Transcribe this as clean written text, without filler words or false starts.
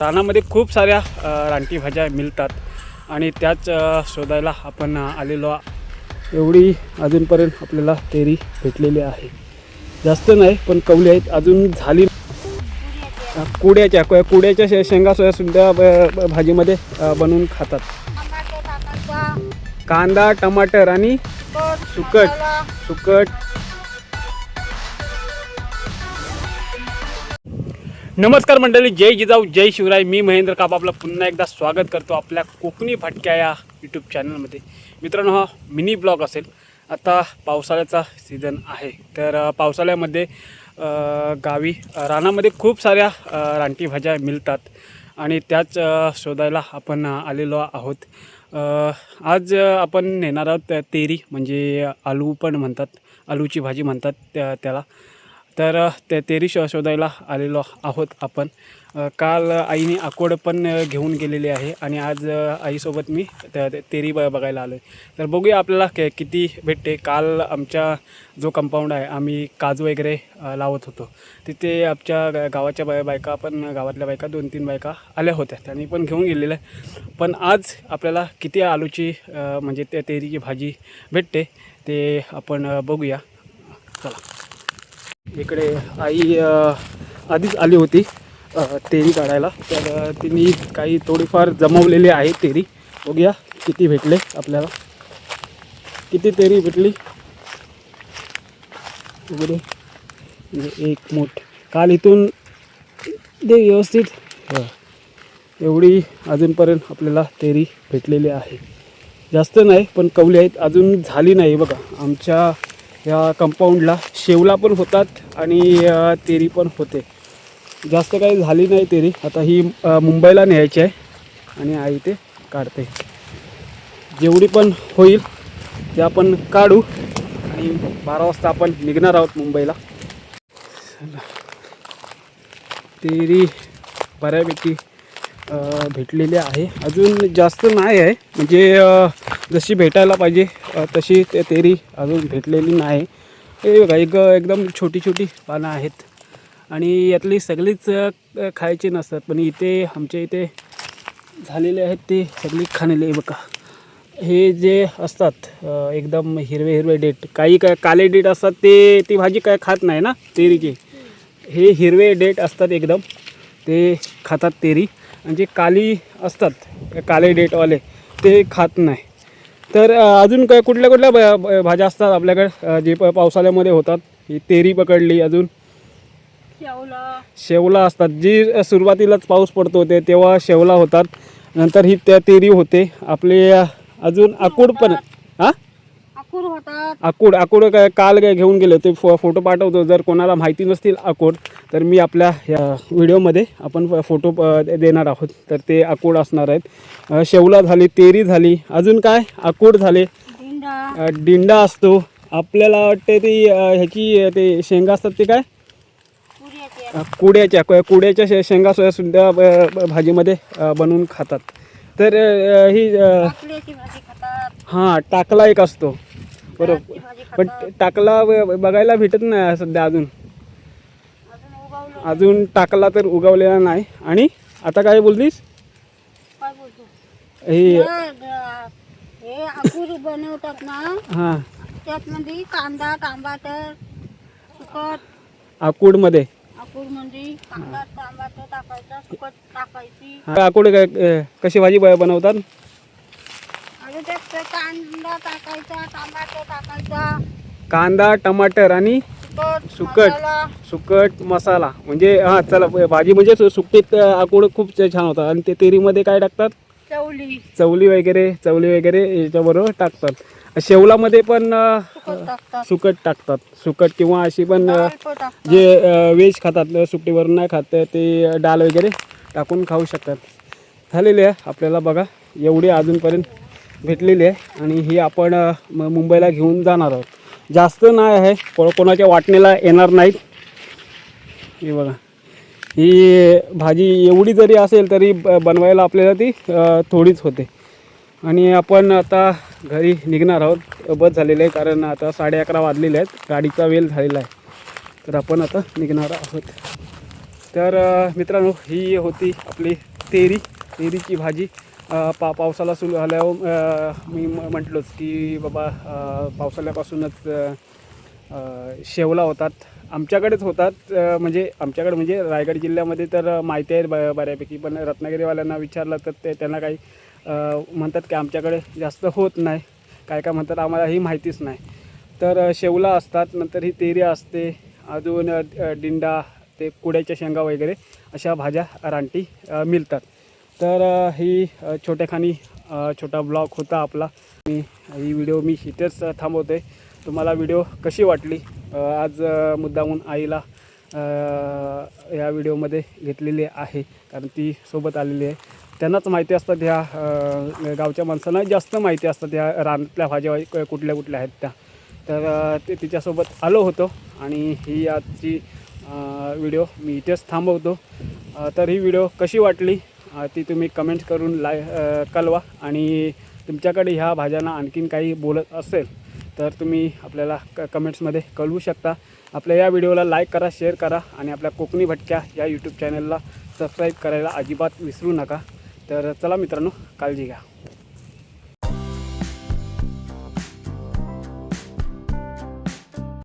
रानामध्ये खूप साऱ्या रानटी भाज्या मिळतात आणि त्याच शोधायला आपण आलेलो. एवढी अजूनपर्यंत आपल्याला तेरी भेटलेली आहे. जास्त नाही पण कवली आहेत अजून झाली. कुड्याच्या शेंगा सुद्धा भाजीमध्ये बनवून खातात. कांदा टमाटर आणि सुकट. नमस्कार मंडळी, जय जिजाऊ जय शिवराय. मी महेंद्र काप आपलं पुन्हा एकदा स्वागत करतो आपल्या कोकणी भटक्या या यूट्यूब चॅनलमध्ये. मित्रांनो, हा मिनी ब्लॉग असेल. आता पावसाळ्याचा सीझन आहे, तर पावसाळ्यामध्ये गावी रानामध्ये खूप साऱ्या रानटी भाज्या मिळतात आणि त्याच शोधायला आपण आलेलो आहोत. आज आपण नेणार आहोत तेरी, म्हणजे आलू पण म्हणतात, आलूची भाजी म्हणतात त्याला. तर ते तेरी शोधायला आलेलो आहोत आपण. काल आईने आकोड पण घेऊन गेलेली आहे आणि आज आईसोबत मी तेरी बघायला आलो आहे. तर बघूया आपल्याला किती भेटते. काल आमच्या जो कंपाऊंड आहे, आम्ही काजू वगैरे लावत होतो, तिथे आमच्या गावाच्या बायका पण, गावातल्या बायका 2-3 बायका आल्या होत्या, त्यांनी पण घेऊन गेलेलं आहे. पण आज आपल्याला किती आलूची म्हणजे त्या तेरीची भाजी भेटते ते आपण बघूया. चला. इकडे आई आधीच आली होती तेरी काढायला, तर तिने काही थोडीफार जमवलेली आहे तेरी. बघूया किती भेटले आपल्याला, किती तेरी भेटली. वगैरे एक मूठ काल इथून दे व्यवस्थित. एवढी अजूनपर्यंत आपल्याला तेरी भेटलेली आहे. जास्त नाही पण कवली आहेत अजून झाली नाही. बघा, आमच्या या कंपाऊंडला शेवला पण होतात आणि तेरी पण होते. जास्त काही झाली नाही तेरी. आता ही मुंबईला न्यायची आहे आणि आई ते काढते. जेवढी पण होईल ते आपण काढू आणि 12 वाजता आपण निघणार आहोत मुंबईला. तेरी बऱ्यापैकी भेटलेली आहे. अजून जास्त नाही आहे, म्हणजे जशी भेटायला पाहिजे तशी ते तेरी अजून भेटलेली नाही. हे बघा, एकदम छोटी छोटी पानं आहेत आणि यातली सगळीच खायची नसतात, पण इथे आमच्या इथे झालेले आहेत ते सगळी खाणेले. बघा, हे जे असतात एकदम हिरवे हिरवे डेट, काही काय काले डेट असतात, ते ती भाजी काय खात नाही ना तेरीची. हे हिरवे डेट असतात एकदम, ते खातात तेरी. आणि जे काली असतात काले डेटवाले ते खात नाही. तर अजून काय कुठल्या कुठल्या भाज्या असतात आपल्याकडे जे पावसाळ्यामध्ये होतात? ही तेरी पकडली, अजून शेवला असतात. जी सुरुवातीलाच पाऊस पडतो ते तेव्हा शेवला होतात, नंतर ही त्या तेरी होते आपले. अजून आकूड पण. हां, आकूड काय काल काय घेऊन गेले ते फोटो पाठवतो. जर कोणाला माहिती नसतील आकूड, तर मी आपल्या या व्हिडिओमध्ये आपण फोटो देणार आहोत. तर ते आकूड असणार आहेत. शेवला झाली, तेरी झाली, अजून काय आकूड झाले, डिंडा असतो. आपल्याला वाटते ती ह्याची ते शेंगा असतात ते काय कुड्याच्या शेंगा सुद्धा भाजीमध्ये बनवून खातात. तर ही हां, टाकला एक असतो बरोबर, पण टाकला बघायला भेटत नाही सध्या. अजून टाकला तर उगवलेला नाही. आणि आता काय बोलतीस? हे आकूड बनवतात ना, हां, त्यातमध्ये कांदा टमाटर सुकट. आकूडमध्ये कांदा टमाटर टाकायचा, सुकट टाकायची. आकूड कशी भाजी बनवतात? आणि त्यात कांदा टाकायचा, टमाटर टाकायचा, कांदा टमाटर आणि सुकट मसाला. म्हणजे हां, चला, भाजी म्हणजे सुकटीत आकूड खूप छान होतात. आणि ते तेरीमध्ये काय टाकतात? चवली वगैरे याच्याबरोबर टाकतात. शेवलामध्ये पण सुकट टाकतात. सुकट किंवा अशी पण जे व्हेज खातात, सुकटीवर नाही खात, ते डाळ वगैरे टाकून खाऊ शकतात. झालेली आहे आपल्याला. बघा, एवढी अजूनपर्यंत भेटलेली आहे आणि ही आपण मुंबईला घेऊन जाणार आहोत. जास्त नाही आहे, कोणाच्या वाटणीला येणार नाहीत. हे बघा, ही भाजी एवढी जरी असेल तरी बनवायला आपल्याला ती थोडीच होते. आणि आपण आता घरी निघणार आहोत. बस झालेलं आहे, कारण आता 11:30 वाजलेले आहेत, गाडीचा वेळ झालेला आहे. तर आपण आता निघणार आहोत. तर मित्रांनो, ही होती आपली तेरीची भाजी. पावसाला सुरू झाल्यावर मी म्हटलोच की बाबा पावसाळ्यापासूनच शेवला होतात. आमच्याकडेच होतात, म्हणजे रायगड जिल्ह्यामध्ये तर माहिती आहे बऱ्यापैकी, पण रत्नागिरीवाल्यांना विचारलं तर त्यांना काही म्हणतात की आमच्याकडे जास्त होत नाही, काय म्हणतात आम्हालाही माहितीच नाही. तर शेवला असतात, नंतर ही तेरी असते, अजून डिंडा, ते कुड्याच्या शेंगा वगैरे अशा भाज्या रानटी मिळतात. तर ही छोटा ब्लॉग होता आपला. ही व्हिडिओ मी इथेच थांबवतो आहे. तुम्हाला व्हिडिओ कशी वाटली? आज मुद्दामून आईला या व्हिडिओमध्ये घेतलेली आहे, कारण ती सोबत आलेली आहे. त्यांनाच माहिती असतात, ह्या गावच्या माणसांना जास्त माहिती असतात ह्या रानातल्या भाज्या कुठल्या आहेत त्या. तर तिच्यासोबत आलो होतो आणि ही आजची व्हिडिओ मी इथेच थांबवतो. तर ही व्हिडिओ कशी वाटली ती तुम्ही कमेंट करून कळवा. आणि तुमच्याकडे ह्या भाज्यांना आणखीन काही बोलत असेल तर तुम्ही आपल्याला कमेंट्समध्ये कळवू शकता. आपल्या या व्हिडिओला लाईक करा, शेअर करा आणि आपल्या कोकणी भटक्या या यूट्यूब चॅनलला सबस्क्राईब करायला अजिबात विसरू नका. तर चला मित्रांनो, काळजी घ्या.